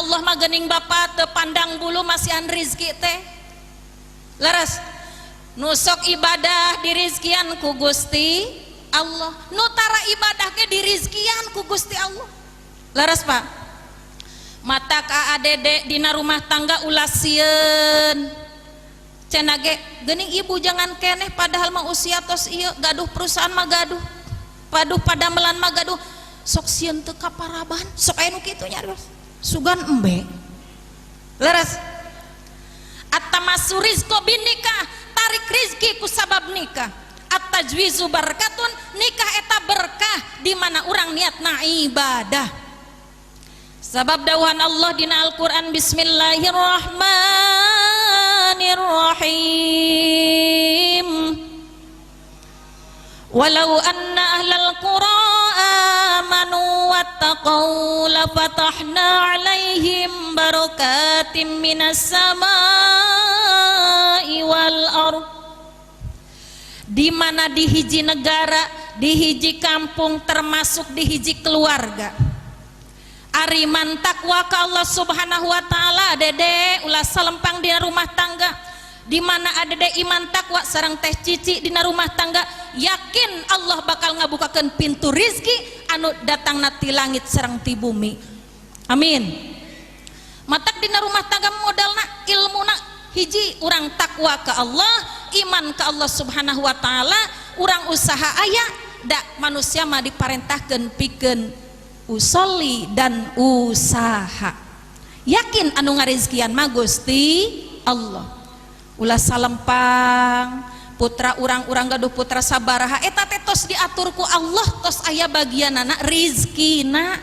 Allah mah geuning Bapa teu pandang bulu masihan rizki teh leres nusok ibadah dirizkian ku Gusti Allah nu tara ibadah ge dirizkian ku Gusti Allah leres Pak mata ka adede dina rumah tangga ulah sieun cenah ge geuning ibu jangan keneh padahal mah usia tos ieu gaduh perusahaan mah gaduh paduh padamelan mah gaduh sok sieun teu kaparaban sok aya nu kitu nya sugan embe leres at-tamassu rizqo bin nikah tarik rizki ku sabab nikah at-tajwizu barakatun nikah eta berkah di mana urang niatna ibadah sabab dawuhan Allah dina Al-Qur'an bismillahirrahmanirrahim walau anna ahlal qura amanu wattaqau lafatahna alaihim barakatim minas samai wal ardh di mana di hiji negara di hiji kampung termasuk di hiji keluarga ari man takwa ka Allah subhanahu wa ta'ala dede ulah salempang di rumah tangga di mana adede iman takwa sareng teh cici dina rumah tangga yakin Allah bakal ngabukakeun pintu rizki anu datangna ti langit sareng ti bumi amin matak dina rumah tangga modalna ilmuna hiji urang takwa ka Allah iman ka Allah subhanahu wa ta'ala urang usaha aya da manusia mah diparentahkeun pikeun usolli dan usaha yakin anu ngarizkian mah Gusti Allah ulah salempang putra urang-urang gaduh putra sabaraha eta teh tos diatur ku Allah tos aya bagianana rizkina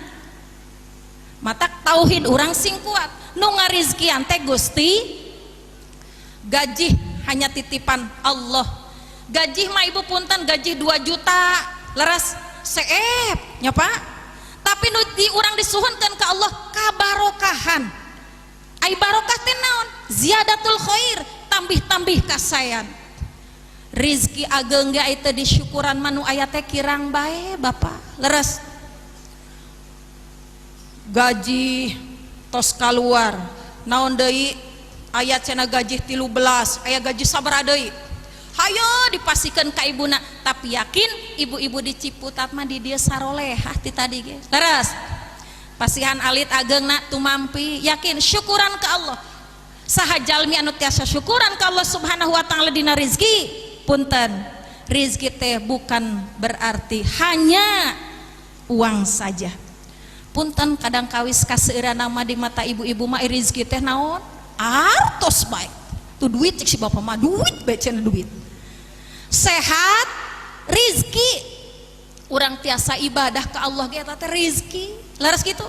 matak tauhid urang sing kuat nu ngarizkian teh Gusti gaji hanya titipan Allah gaji mah ibu punten gaji 2 juta leres seep nya Pak tapi nu di urang disuhunkeun ka Allah kabarokahan ai barokah teh naon ziyadatul khair tambih-tambih kasayan rizki ageung ge teh disyukuran manu aya teh kirang bae Bapak leres gaji tos kaluar naon deui aya cenah gaji 13 aya gaji sabaraha deui hayo dipasikeun ka ibuna tapi yakin ibu-ibu di Ciputat mah di dieu sarolehah ti tadi ge leres pasihan alit ageungna tumampi yakin syukuran ka Allah saha jalmi anu tiasa syukuran ka Allah subhanahu wa ta'ala dina rizki punten rizki teh bukan berarti hanya uang saja punten kadang kawis kaseureuna mah di mata ibu-ibu mah rizki teh naon artos bae tu duit cek si bapa mah duit bae cenah duit sehat rizki urang tiasa ibadah ka Allah ge eta teh rizki leres kitu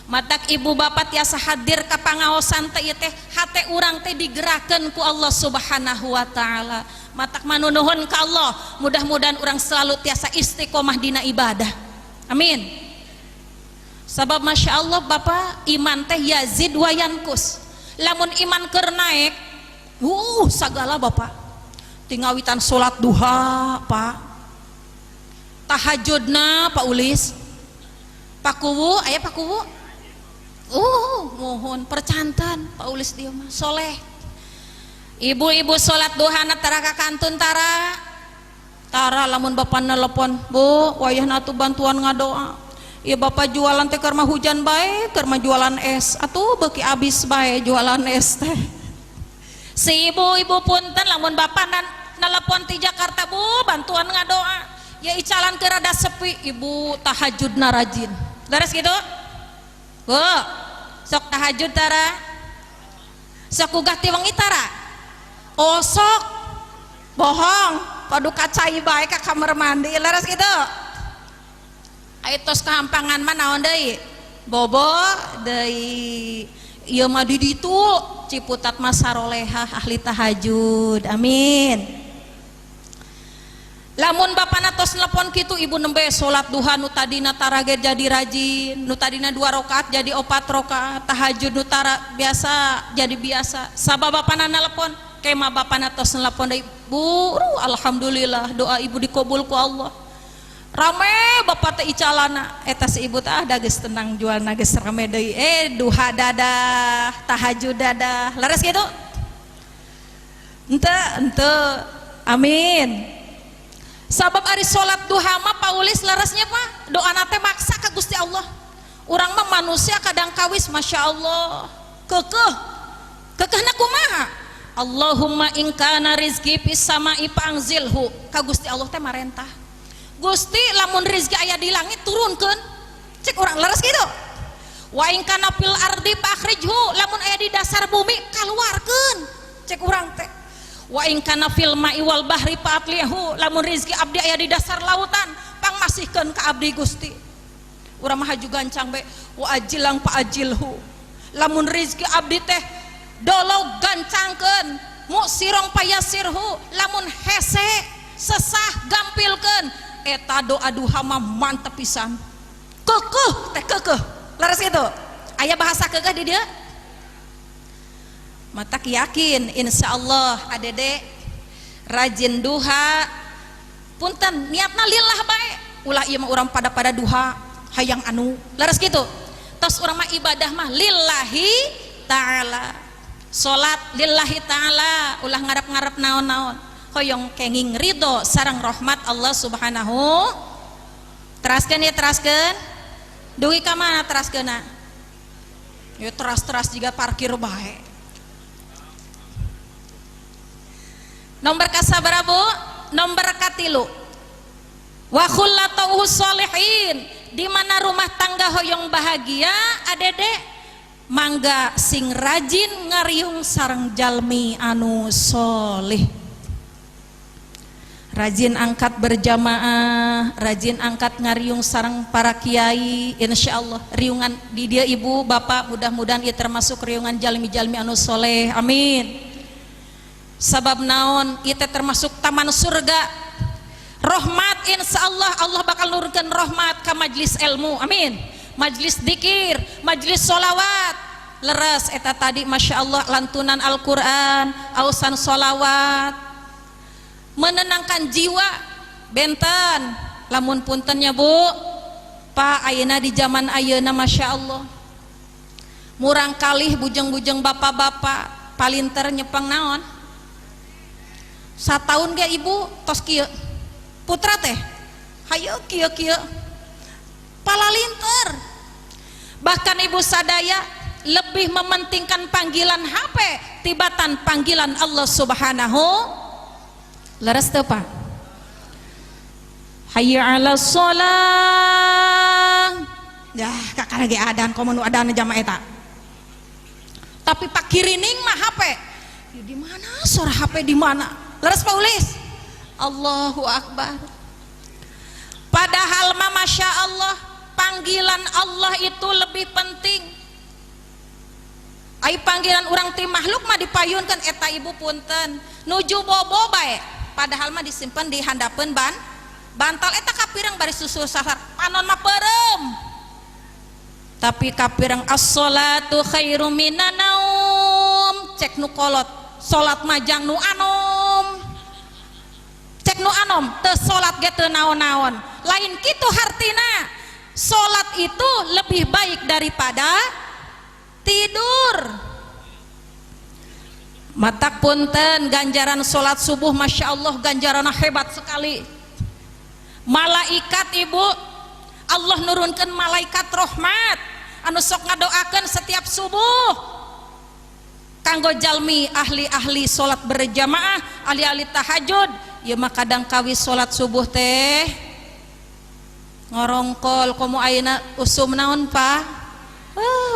matak ibu bapak tiasa hadir ka pangaosan teh ieu teh hate urang teh digerakkeun ku Allah subhanahu wa ta'ala matak manunuhun ka Allah mudah-mudahan urang selalu tiasa istiqomah dina ibadah amin sabab masya Allah Bapak iman teh yazid wa yankus lamun iman keur naik sagala Bapak tingawitan salat duha Pak tahajudna Pak Ulis pakuwu aya pakuwu mohon percantan Pak Ulis dia mah soleh ibu-ibu salat duhana tara ka kantun tara lamun Bapak nelpon Bu wayahna atuh bantuan ngadoa ieu Bapak jualan teh keur mah hujan bae keur mah jualan es atuh beuki abis bae jualan es teh si ibu-ibu punten lamun Bapak nelpon ti Jakarta Bu bantuan ngadoa ya icalan keur rada sepi ibu tahajudna rajin leres gitu Bu sok tahajud tara sok ugah ti wengi tara sok bohong padu kacai bae ka kamar mandi leres gitu aya tos kahampangan mah naon deui bobo deui ieu mah di ditu Ciputat mah sarolehah ahli tahajud amin lamun bapana tos nelpon kitu ibu nembe salat duha nu tadina tara ge jadi rajin nu tadina 2 rakaat jadi 4 rakaat tahajud nu tara biasa jadi biasa sabab bapana nelpon kemah bapana tos nelpon deui Bu alhamdulillah doa ibu dikabul ku Allah rame bapak teh icalana eta si ibu tah da geus tenang jual geus rame deui duha dadah tahajud dadah leres gitu ente amin sabab ari salat duha mah paulis leresnya mah doa teh maksa ka Gusti Allah urang mah manusia kadang kawis masya Allah kekehna kumaha Allahumma in kana rizqi fis sama'i fa'anzilhu ka Gusti Allah teh marentah Gusti lamun rizki aya di langit turunkeun cek orang leres gitu wa in kana fil ardi fakhrijhu lamun aya di dasar bumi kaluarkeun cek urang teh wa in kana fil ma'i wal bahri fa'atlihu lamun rizki abdi aya di dasar lautan pangmasihkeun ka abdi Gusti urang mah haju gancang be wa ajilang pa ajilhu lamun rizki abdi teh dolog gancangkeun mu sirong payasirhu lamun hese sesah gampilkeun eta doa duha mah mantep pisan kekeh leres itu aya bahasa kekeh di dia matak yakin insyaallah adede rajin duha punten niatna lillah bae ulah ieu mah urang pada duha hayang anu leres gitu tos urang mah ibadah mah lillahi ta'ala salat lillahi ta'ala ulah ngarep-ngarep naon-naon hoyong kenging ridho sareng rahmat Allah subhanahu teraskeun ya teraskeun dugi ka mana teraskeunna ya teras juga parkir bae nomor kasabaraha Bu nomor katilu wa khullatuhu sholihin di mana rumah tangga hoyong bahagia adede mangga sing rajin ngariung sareng jalmi anu sholih rajin angkat berjamaah, rajin angkat ngariung sareng para kiai, insyaallah riungan di dia ibu bapak mudah-mudahan ia termasuk riungan jalmi-jalmi anu soleh, amin. Sabab naon ieu teh termasuk taman surga, rahmat insyaallah Allah bakal nurunkeun rahmat ka majlis ilmu, amin. Majlis dzikir, majlis sholawat, leres eta tadi masya Allah lantunan Al-Quran, ausan sholawat. Menenangkan jiwa benten lamun puntennya Bu Pak ayeuna di zaman ayeuna masya Allah murang kalih bujeng-bujeng bapak-bapak palinter nyepeng naon sataun ge ibu tos kieu putra teh hayu kieu palalinter bahkan ibu sadaya lebih mementingkan panggilan HP tibatan panggilan Allah subhanahu leres teu Pak hayya 'alas shalah ya kakana ge adan komo nu adan jamaah eta tapi Pak kirining mah HP ya di mana suara HP di mana leres Pak Ulis Allahu akbar padahal mah masya Allah panggilan Allah itu lebih penting ai panggilan urang ti makhluk mah dipayunkeun eta ibu punten nuju bobo bae padahal mah disimpan di handapeun bantal eta kapireng bari susul sahar panon mah peureum tapi kapireng as-sholatu khairum minan naum cek nu kolot salat mah jang nu anom cek nu anom teu salat ge teu naon-naon lain kitu hartina salat itu lebih baik daripada tidur matak punten ganjaran sholat subuh masya Allah ganjaran hebat sekali malaikat ibu Allah nurunkan malaikat rahmat anu sok ngadoakeun setiap subuh kanggo jalmi ahli-ahli sholat berjamaah ahli-ahli tahajud ya mah kadang kawis sholat subuh teh ngorongkol komo ayeuna usum naon Pak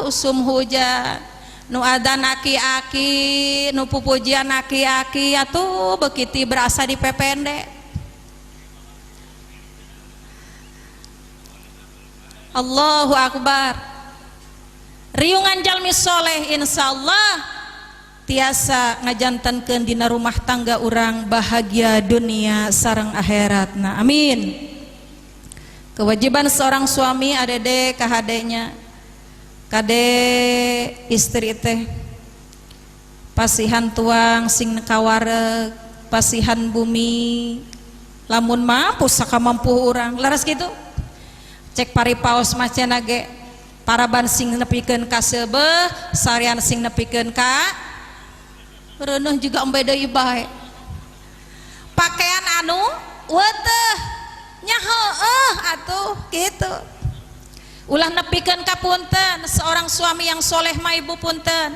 usum hujan nu adan aki-aki nu pupujian aki-aki atuh bekiti berasa di pepende Allahu akbar riungan jalmi soleh insyaallah tiasa ngajantenkeun dina rumah tangga urang bahagia dunia sareng akhiratna amin. Kewajiban seorang suami adede kahadenya kade istri teh pasihan tuang sing kawareg pasihan bumi lamun mampu saka mampu orang laras gitu cek paripaos macan ge paraban sing nepikeun ka seubeuh sarian sing nepikeun ka reunuh juga embe deui bae pakaian anu weuteuh nya heueuh atuh gitu ulah nepikeun ka punten seorang suami yang soleh mah ibu punten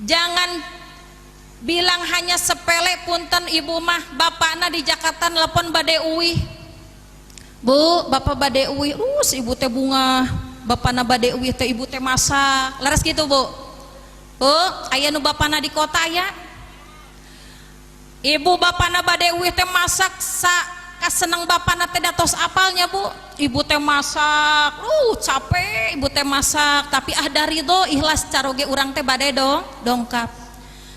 jangan bilang hanya sepele punten ibu mah bapakna di Jakarta telepon bade uwi bu bapak bade uwi si ibu teh bunga bapakna bade uwi teh ibu teh masak laras gitu bu aya nu bapakna di kota ya ibu bapakna bade uwi teh masak kaseneng bapakna teh datos apalnya bu ibu teh masak capek ibu teh masak tapi dari do ikhlas caroge urang teh bade dongkap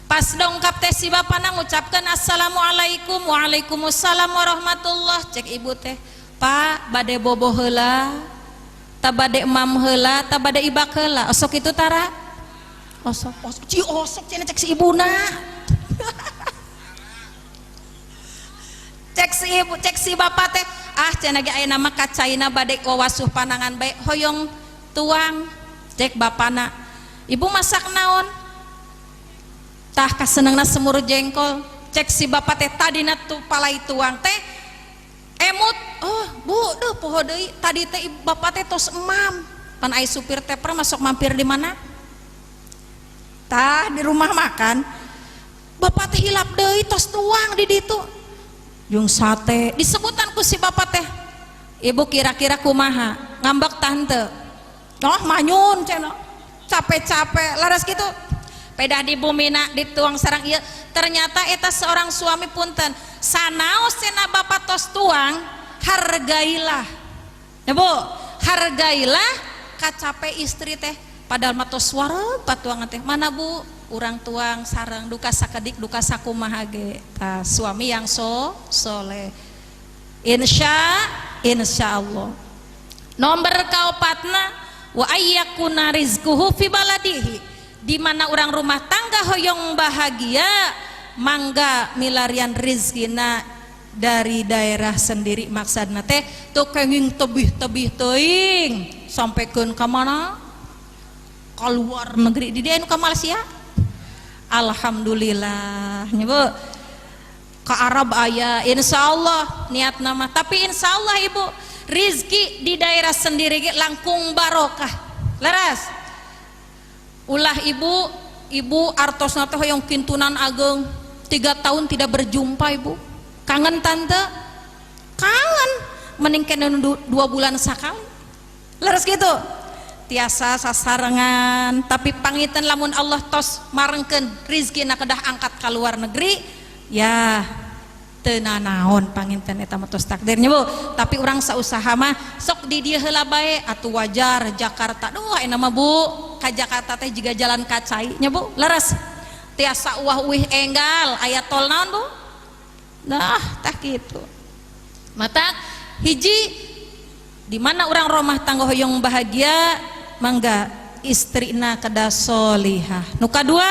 pas dongkap teh si bapana ngucapkan assalamualaikum waalaikumsalam warahmatullah cek ibu teh pak bade bobo heula ta bade emam heula ta bade ibak heula osok itu tara osok cenah cek si ibuna cek si bapak teh cenah ge aya nama kacaina bade wawasuh panangan bae hoyong tuang cek bapana ibu masak naon tah kasenengna semur jengkol cek si bapak teh tadina tu palai tuang teh emut bu deuh poho deui tadi teh bapak teh tos emam pan aya supir teh pernah masuk mampir di mana tah di rumah makan bapak teh hilap deui tos tuang di ditu jeung sate disebutan ku si bapak teh ibu kira-kira kumaha ngambek tante manyun cenah capek-capek laras gitu pedah di bumina dituang sarang ieu ternyata eta seorang suami punten sanaos cenah bapak tos tuang hargailah ya bu hargailah kacape istri teh padahal mah tos wareg patuangan teh mana bu urang tuang sareng duka sakedik duka sakumaha ge suami yang soleh insyaallah nomor kaopatna wa ayyakuna rizquhu fi baladihi di mana orang rumah tangga hoyong bahagia mangga milarian rizkina dari daerah sendiri maksudna teh tuh kenging tebih teuing sampaikeun ka mana ka luar negeri di dieu ka Malaysia alhamdulillah nya bu ka Arab aya insyaallah niat nama tapi insyaallah ibu rizki di daerah sendiri ge langkung barokah laras ulah ibu artosna teh hoyong kintunan ageng 3 tahun tidak berjumpa ibu kangen tante kangen mending kena 2 bulan sekali leres gitu tiasa sasarengan tapi pangitan lamun Allah tos marengkeun rizkina kedah angkat ke luar negeri ya teu nanaon panginten eta mah tos takdirnya bu tapi urang sausaha mah sok di dieu heula bae atuh wajar Jakarta duh aya mah bu ka Jakarta teh jiga jalan kacai nya bu leres tiasa uwah-uwih enggal aya tol naon bu nah tah kitu mata hiji di mana urang rumah tangga hoyong bahagia mangga istrina kedah solihah nu kadua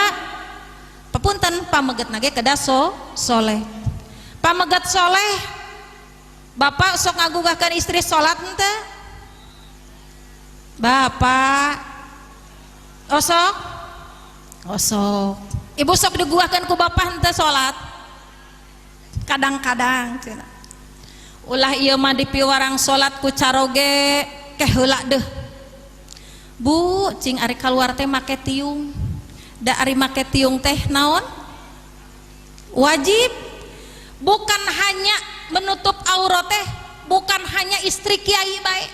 papunten pamegetna ge kedah soleh pamegat soleh bapak sok ngagugahkan istri sholat ente bapak osok ibu sok digugahkan ku bapak ente sholat kadang-kadang ulah ieu mah dipiwarang sholat ku caroge keheula deuh bu cing ari kaluar teh make tiung da ari make tiung teh naon wajib bukan hanya menutup aurat teh bukan hanya istri kiai bae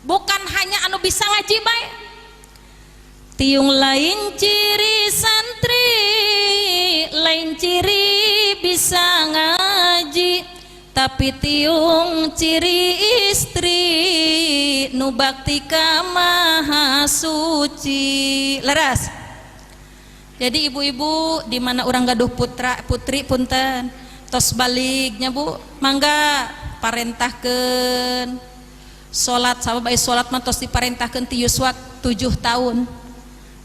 bukan hanya anu bisa ngaji bae tiung lain ciri santri lain ciri bisa ngaji tapi tiung ciri istri nu bakti ka maha suci leras jadi ibu-ibu di mana orang gaduh putra putri punten tos baliknya bu mangga parentahkeun salat sabab aya salat mah tos diparentahkeun ti yuswa 7 tahun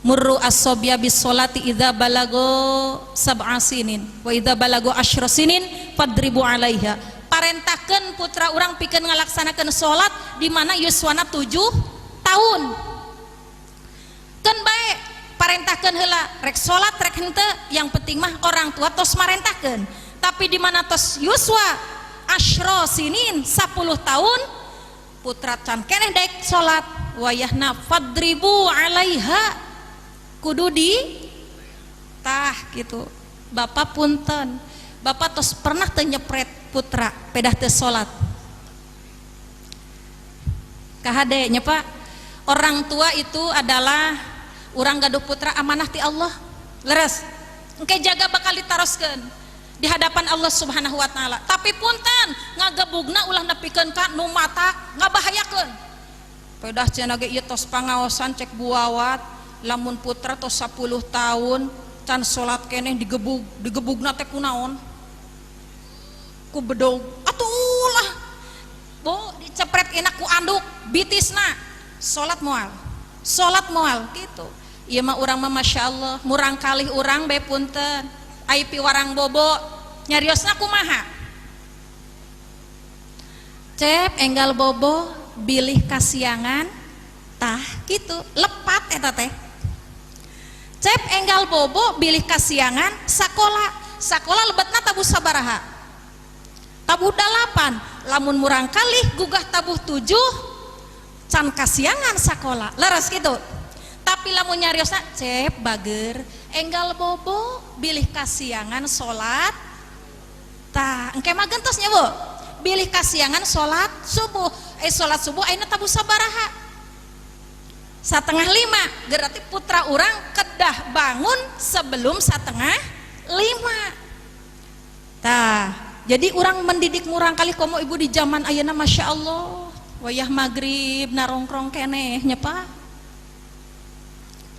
murru as-sabya bis salati idza balago sab'a sinin wa idza balago 10 sinin fadribu alaiha. Parentakeun putra urang pikeun ngalaksanakeun salat di mana yuswana 7 tahun. Keun bae parentahkeun heula rek salat rek henteu, yang penting mah orang tua tos marentahkeun. Tapi di mana tos yuswa asyra sinin 10 tahun putra can keneh daek salat, wayahna fadribu alaiha, kudu di tah gitu. Bapak punten, bapak tos pernah teu nyepret putra pedah teu salat kahade nya Pak. Orang tua itu adalah urang gaduh putra amanah ti Allah, leres engke jaga bakal ditaroskeun di hadapan Allah Subhanahu wa taala. Tapi punten ngagebugna ulah nepikeun ka nu mata ngabahayakeun. Pedah cenah ge ieu tos pangaosan cek buawat, lamun putra tos 10 tahun can salat keneh digebugna teh kunaon? Ku bedog atuh lah bo dicepret enak ku anduk bitisna salat moal gitu. Ieu mah urang mah masyaallah murang kalih urang bae punten ai piwarang bobo nyariosna kumaha cep enggal bobo bilih kasiangan tah gitu lepat eta teh cep enggal bobo bilih kasiangan sakola lebetna tabuh sabaraha tabuh 8, lamun murang kalih gugah tabuh 7 can kasiangan sakola leres gitu. Tapi lamun nyariosna cep bager enggal bobo bilih kasiangan salat tah engke mah gentos nya Bu, bilih kasiangan salat subuh salat subuh ayeuna tabuh sabaraha 4:30, berarti putra urang kedah bangun sebelum 4:30 tah. Jadi orang mendidik murang kali komo ibu di zaman ayeuna masya Allah wayah maghrib narongkrong keneh nya Pak.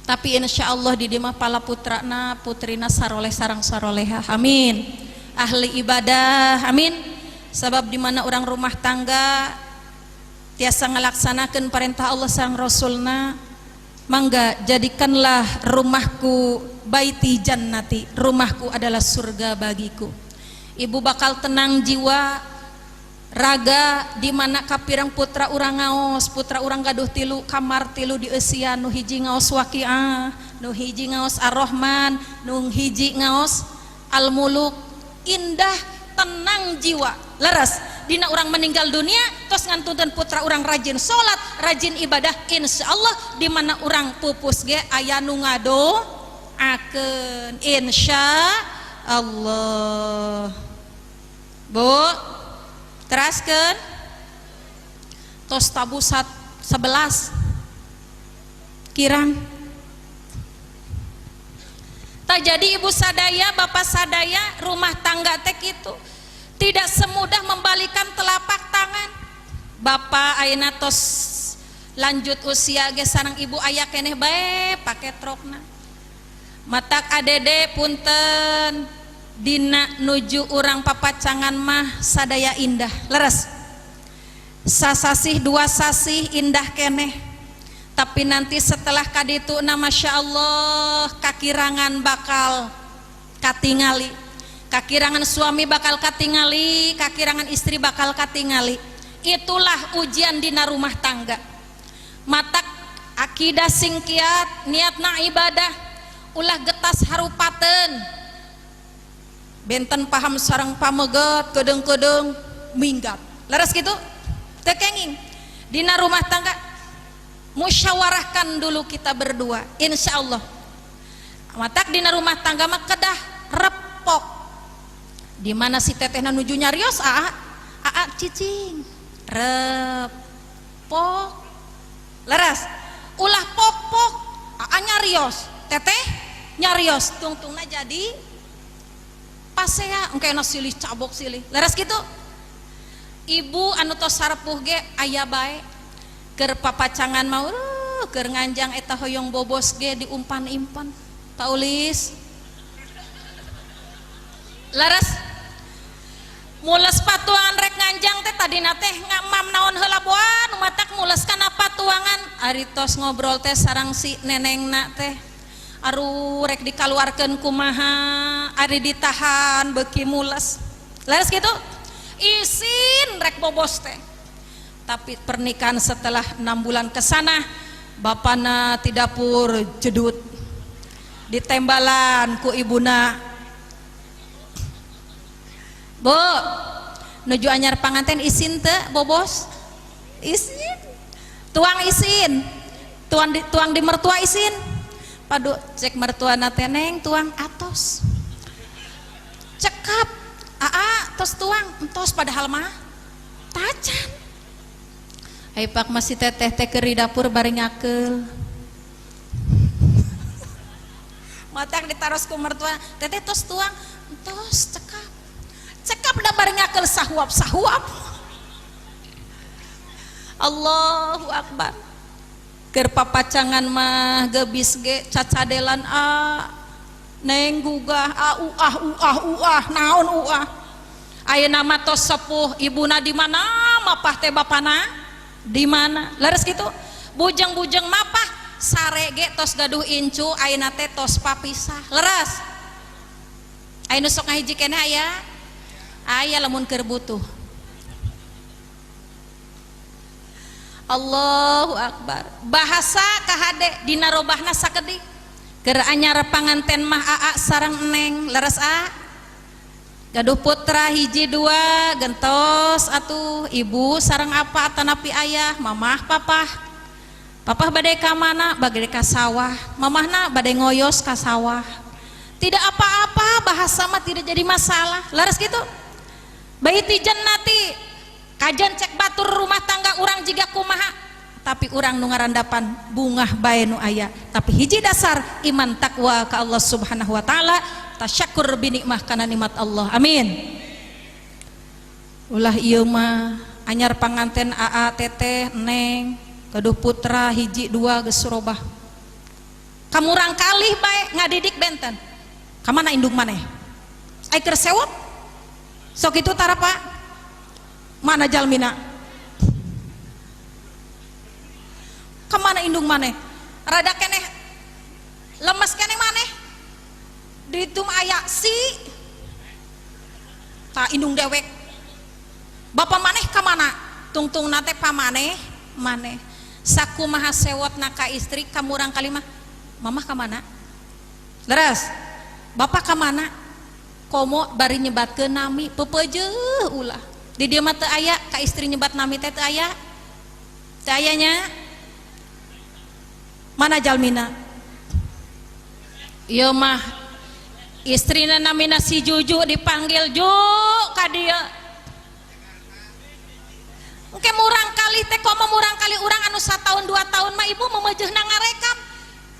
Tapi insya Allah di dimah pala putrana putrina saroleh sarang saroleha, amin. Ahli ibadah, amin. Sebab di mana orang rumah tangga tiasa ngalaksanakeun perintah Allah sang Rasulna, mangga jadikanlah rumahku baiti jannati, rumahku adalah surga bagiku. Ibu bakal tenang jiwa raga di mana kapirang putra urang ngaos, putra urang gaduh 3 kamar 3 di eusian, nu hiji ngaos Waqiah, nu hiji ngaos Ar-Rahman, nu hiji ngaos Al-Muluk. Indah tenang jiwa leres dina urang meninggal dunia tos ngantunkeun putra urang rajin salat rajin ibadah, insyaallah di mana urang pupus ge aya nu ngadoakeun insyaallah. Bu teraskeun tos tabu 11 kirang tak jadi ibu sadaya bapak sadaya rumah tangga teh kitu tidak semudah membalikan telapak tangan. Bapak ayeuna tos lanjut usia ge sareng ibu aya keneh bae paket rokna matak adede punten dina nuju urang papacangan mah sadaya indah leres sasasih 2 sasih indah keneh. Tapi nanti setelah kaditu na masya Allah kakirangan bakal katingali, kakirangan suami bakal katingali, kakirangan istri bakal katingali. Itulah ujian dina rumah tangga. Matak akidah singkiat niatna ibadah ulah getas harupaten benten paham sareng pameget kedeng-kedeng minggat leres gitu tekenging dina rumah tangga. Musyawarahkan dulu kita berdua insyaallah matak dina rumah tangga mah kedah repok di mana si tetehna nuju nyarios aa cicing repok leres ulah pok aa nyarios teteh nyarios tungtungna jadi pasea engke silih cabok silih leres gitu. Ibu anu tos sarepuh ge aya bae keur papacangan mau keur nganjang eta hoyong bobos ge diumpan-impan paulis leres mules patuangan rek nganjang teh tadina teh ngamam naon heula boan matak mules kana patuangan ari tos ngobrol teh sareng si nenengna teh aru rek dikaluarkeun kumaha ari ditahan beuki mules Laras gitu isin rek bobos teh. Tapi pernikahan setelah 6 bulan kesana bapana ti dapur jedut ditembalan ku ibuna. Bu nuju anyar panganten isin teh bobos isin tuang isin tuang di mertua isin padu cek mertua nateneng tuang atos cekap tos tuang entos padahal mah tacan ai pak masih teteh teh keri dapur bari ngakeul matak ditaros ku mertua teteh tos tuang entos cekap da bari ngakeul sahuap Allahu Akbar keur papacangan mah gebis ge cacadelan neng gugah naon ayeuna mah tos sepuh ibuna di mana mapah teh bapana di mana leres kitu bujeng-bujeng mapah sare ge tos gaduh incu ayeuna teh tos papisah leres ayeuna sok ngahiji keneh aya lamun keur butuh. Allahu Akbar bahasa kahade dina robahna sakedik keur anyar panganten mah sareng neng leres gaduh putra hiji dua gentos atuh ibu sareng apa atanapi ayah mamah papah bade ka mana bade ka sawah mamahna bade ngoyos ka sawah tidak apa-apa bahasa mah tidak jadi masalah leres gitu baiti jannati kajan cek batur rumah tangga urang jiga kumaha tapi urang nu ngarandapan bungah bae nu aya tapi hiji dasar iman takwa ka Allah Subhanahu wa taala tasyakur bi nikmah kana nikmat Allah amin. Ulah ieu mah anyar panganten teteh neng gaduh putra hiji dua geus surobah kamurang kalih bae ngadidik benten ka mana indung maneh ai keur sewot sok itu tarapa mana jalmina kemana indung maneh rada keneh lemes keneh maneh ditum ayak si ta indung dewek bapak maneh kemana tungtung nate pamaneh maneh saku maha sewot naka istri kamurang kalimah mamah kemana leres bapak kemana komo bari nyebatkeun nami pepeujeul ulah di dieu mah teu aya ka istri nyebat nami teh teu aya teu ayanya mana jalmina ieu mah istrina namina si Juju dipanggil Ju ka dieu engke murang kali teh komo murang kali urang anu 1 tahun 2 tahun mah ibu memeujeuna ngarekam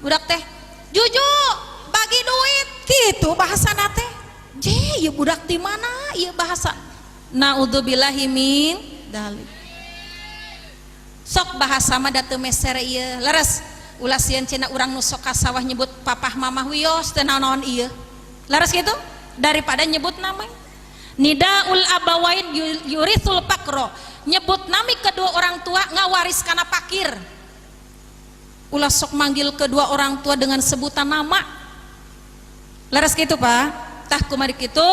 budak teh Juju bagi duit kitu bahasana teh je ieu budak di mana ieu bahasa naudzubillahi min dalik sok bahasa mah da teu meser ieu leres ulah sieun cenah urang nu sok ka sawah nyebut papah mamah wios teu naon ieu leres kitu daripada nyebut nama nidaul abawain yurisul pakro nyebut nami kedua orang tua ngawaris kana pakir ulah sok manggil kedua orang tua dengan sebutan nama leres kitu Pak tah kumaha kitu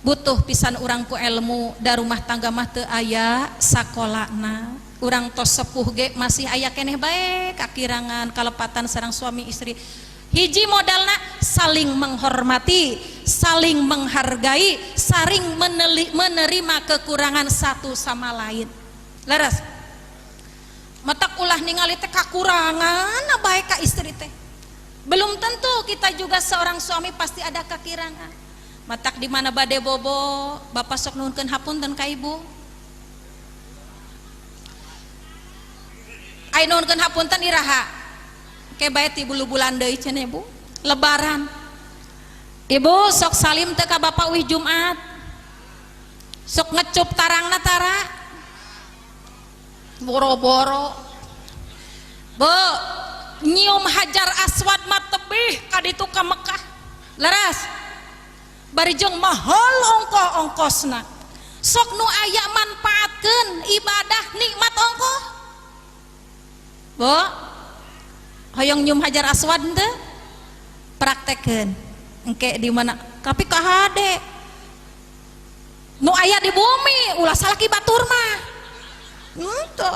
butuh pisan urang ku ilmu da rumah tangga mah teu aya sakolana urang tos sepuh ge masih aya keneh bae kakirangan kalepatan sareng suami istri hiji modalna saling menghormati saling menghargai saling menerima kekurangan satu sama lain leres matak ulah ningali teh kakurangan bae ka istri teh belum tentu kita juga seorang suami pasti ada kekurangan matak di mana bade bobo bapak sok nuhunkeun hapunten ka ibu ai nuhunkeun hapunten iraha ke bae ti bulu-bulan deui cenah ibu lebaran ibu sok salim teh ka bapak wih Jumat sok ngecup tarangna tara boro-boro bu nyium hajar aswad mah tebih ka ditu ka Mekah leres bari jeung mahal ongkosna sok nu aya manfaatkeun ibadah nikmat ongkoh bu hoyong nyium hajar aswad teh praktekeun engke di mana tapi kahade nu aya di bumi ulah salaki batur mah itu.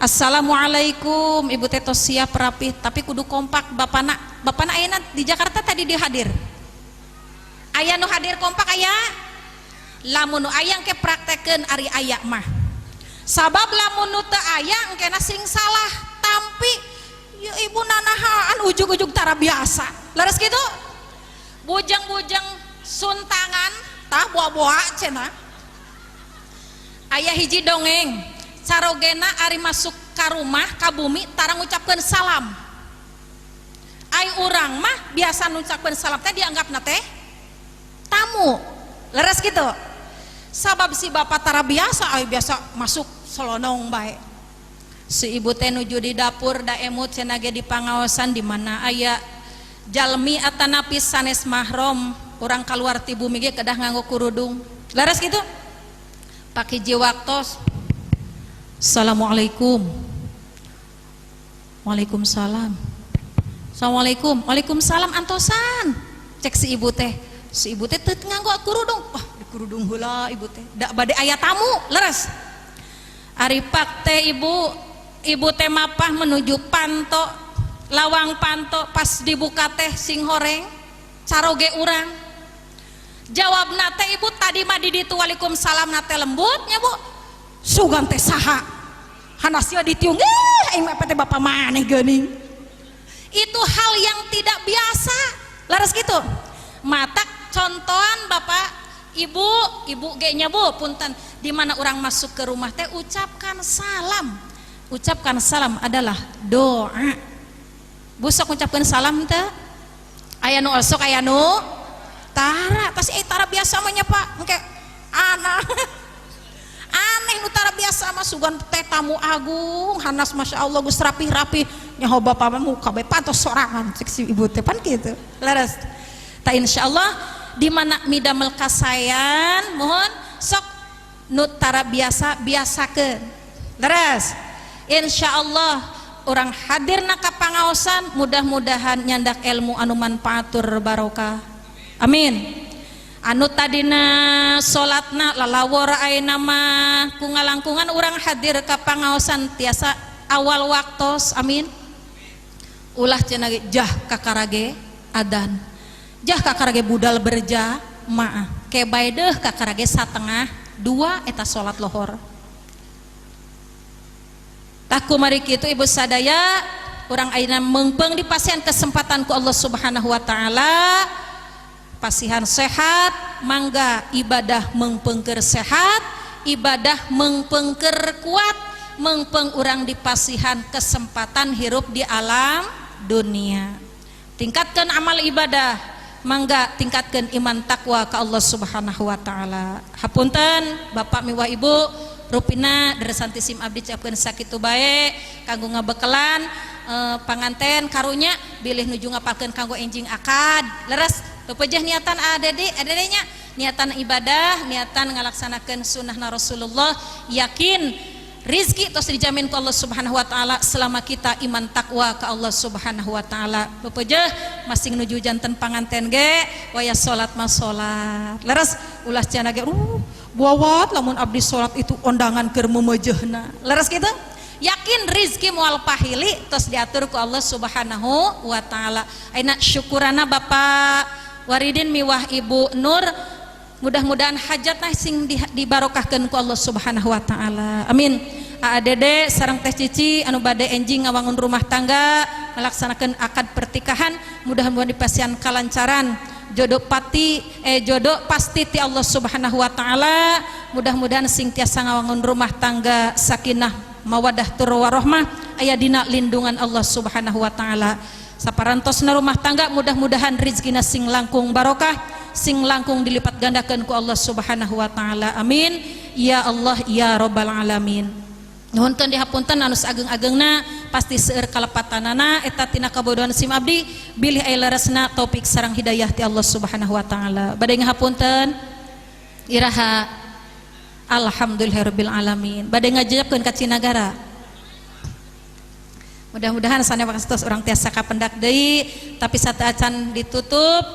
Assalamualaikum ibu teh tos siap rapi tapi kudu kompak. bapana ayeuna di Jakarta tadi dihadir aya nu hadir kompak aya lamun nu aya engke praktekeun ari aya mah sabab lamun nu teu aya engkena sing salah tampi ya ibu nanahaan ujug-ujug tara biasa leres gitu bujang-bujang suntangan tah boa-boa cenah. Aya hiji dongeng carogena ari masuk ka rumah ka bumi tara ngucapkeun salam. Ai urang mah biasa ngucapkeun salam teh dianggapna teh tamu. Leres gitu. Sabab si bapak tara biasa ai biasa masuk selonong bae. Si ibu teh nuju di dapur da emut cenah ge di pangaosan di mana aya jalmi atanapis sanes mahrom urang kaluar ti bumi ge kedah nganggo kurudung. Leres gitu. Pak hiji waktos Assalamualaikum. Waalaikumsalam. Assalamualaikum. Waalaikumsalam antosan. Cek si ibu teh teu nganggo kurudung. Wah, di kurudung heula ibu teh. Da bade aya tamu, leres. Ari pak teh ibu teh mapah menuju panto, lawang panto pas dibuka teh sing horeng caroge urang. Jawabna teh ibu tadi mah di ditu waalaikumsalam na teh lembutnya bu. Sugan teh saha hanasnya ditiung aing mah teh bapak maneh geuning. Itu hal yang tidak biasa laras gitu. Matak contohan bapak ibu ge nya bu punten di mana orang masuk ke rumah teh ucapkan salam adalah doa. Bu sok ucapkan salam teh aya nu sok aya nu tara tas tara biasa mah nya Pak engke aneh nu tara biasa mah sugan teh tamu agung hanas masya Allah geus rapih-rapih nyaho bapak mah muka bae pantos sorangan cek si ibu teh pan kitu leres ta insyaallah di mana midamel kasayan mohon sok nu tara biasakeun leres insyaallah orang hadirna ka pangaosan mudah-mudahan nyandak ilmu anu manfaatur barokah amin. Anu tadina salatna lalawor ayeuna mah ku ngalangkungan urang hadir ka pangaosan tiasa awal waktos amin. Ulah cenah jah kakarage adan. Jah kakarage budal berja maah. Ke bae deui kakarage satengah 2 eta salat lohor. Tah kumari kitu ibu sadaya urang ayeuna meungpeung dipasiehan kesempatan ku Allah Subhanahu wa taala pasihan sehat mangga ibadah mengpengker sehat ibadah mengpengker kuat mengpeng urang dipasihan kesempatan hirup di alam dunia tingkatkan amal ibadah mangga tingkatkan iman takwa ke Allah Subhanahu wa taala. Hapunten bapak miwah ibu rupina deresanti sim abdi capkeun sakitu bae kanggo ngabekelan panganten karunya bilih nuju ngapalkeun kanggo enjing akad leres pepejah niatan adede-nya niatan ibadah niatan ngalaksanakeun sunnahna Rasulullah yakin rizki tos dijamin ku Allah Subhanahu wa taala selama kita iman takwa ke Allah Subhanahu wa taala. Pepejah masing nuju janten panganten ge waya salat mah salat leres ulah cenah ge buawat lamun abdi salat itu ondangan keur memejehna leres kitu yakin rizki moal pahili tos diatur ku Allah Subhanahu wa taala. Ayeuna syukurana Bapak Waridin miwah Ibu Nur mudah-mudahan hajatna sing dibarokahkeun ku Allah Subhanahu wa taala amin. Aadede sareng teh cici anu bade enjing ngawangun rumah tangga melaksanakeun akad pertikahan mudah-mudahan dipasihan kalancaran jodoh pasti ti Allah Subhanahu wa taala mudah-mudahan sing tiasa ngawangun rumah tangga sakinah mawadah tur warahmah aya dina lindungan Allah Subhanahu wa taala. Saparantosna rumah tangga mudah-mudahan rezekina sing langkung barokah sing langkung dilipat gandakeun ku Allah Subhanahu wa taala amin ya Allah ya rabbal alamin. Nuhunkeun dihapunten anu ageng-agengna pasti seueur kalepatanana eta tina kabodohan sim abdi bilih aya leresna taufik sareng hidayah ti Allah Subhanahu wa taala. Bade ngahapunten iraha alhamdulillahirabbil alamin. Bade ngajepkeun ka Cinagara. Mudah-mudahan sana wakastos orang tiasa kapendak deui tapi sateuacan ditutup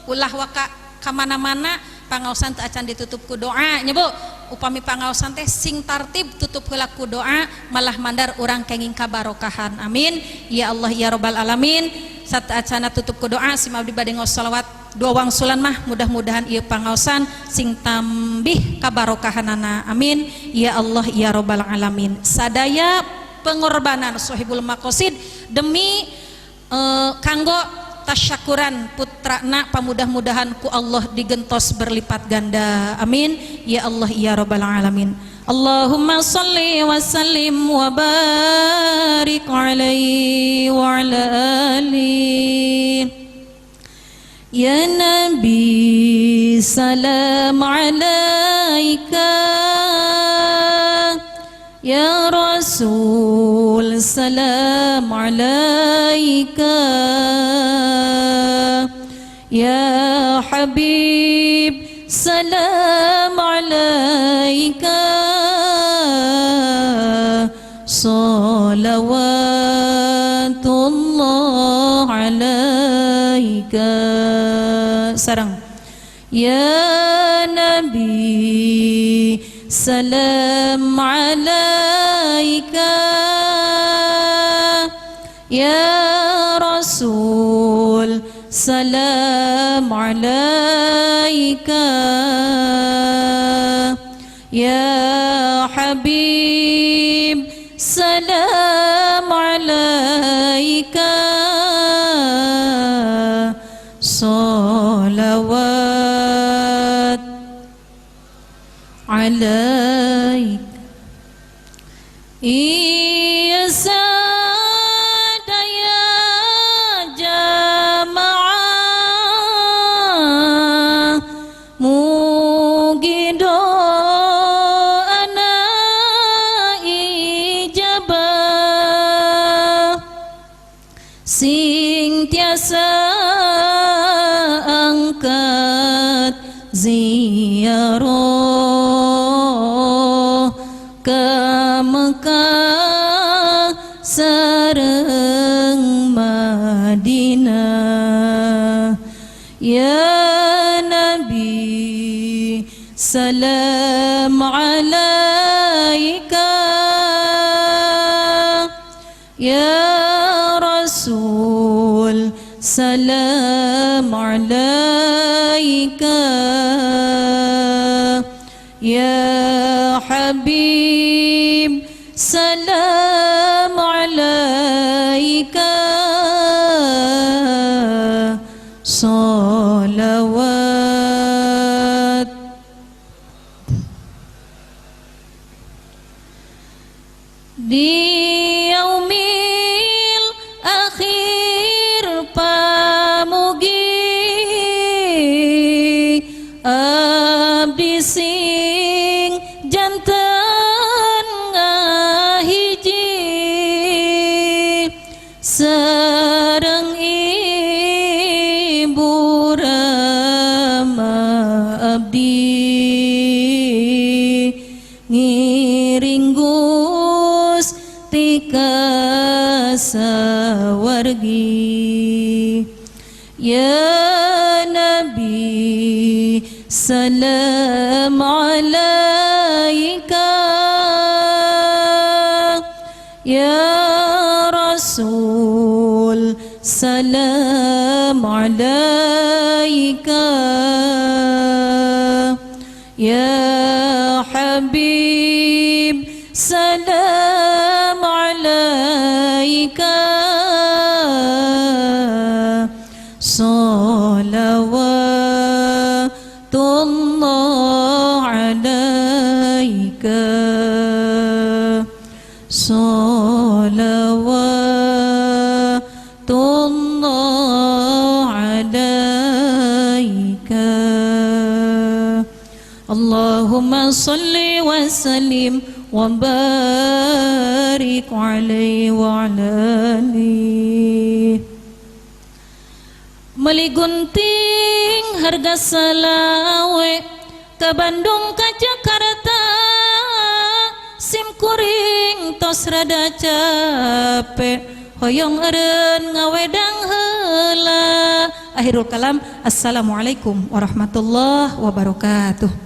ulah waka kamana-mana pangaosan teu acan ditutup ku doa nya Bu. Upami pangaosan teh sing tartib tutup heula ku doa malah mandar urang kenging kabarokahan. Amin ya Allah ya rabbal alamin. Sat acana tutup ku doa si abdi bade ngos salawat 2 wangsulan mah mudah-mudahan ieu pangaosan sing tambih kabarokahanana. Amin ya Allah ya rabbal alamin. Sadaya pengorbanan Sohibul Maqasid demi kanggo tasyakuran putrana pamudah-mudahan ku Allah digentos berlipat ganda. Amin ya Allah ya rabbal alamin. Allahumma salli wa sallim wa barik alaihi wa ala alihi. Ya Nabi salam alaika, ya Rasul salam alaika, ya Habib salam alaika, salawatullah alaika. Sarang ya Nabi salam alaika, ya Rasul salam alaika, ya Habib salam alaika, salawat alaik. Iya sadaya jamaah mugi doana ijabah sing tiasa angkat ziarah ke Mekah sareng Madinah. Ya Nabi salam alaika, ya Rasul salam alaika, ya Habib salam alaika, salawat. Di yaumil akhir pamugi abdi sing janten ngahiji sareng ibu rama abdi ngiring Gusti ka sawargi. Ya Nabi salam alaika, ya Rasul salam alaika, ya Habib salam alaika, salawatullah alaika, salawatullah alaika. Allahumma salli wa sallim wa barik alaihi wa ala alihi. Meuli gunting harga salawe ke Bandung ka Jakarta, sim kuring tos rada capek hoyong eureun ngawedang heula Akhirul kalam, assalamualaikum warahmatullahi wabarakatuh.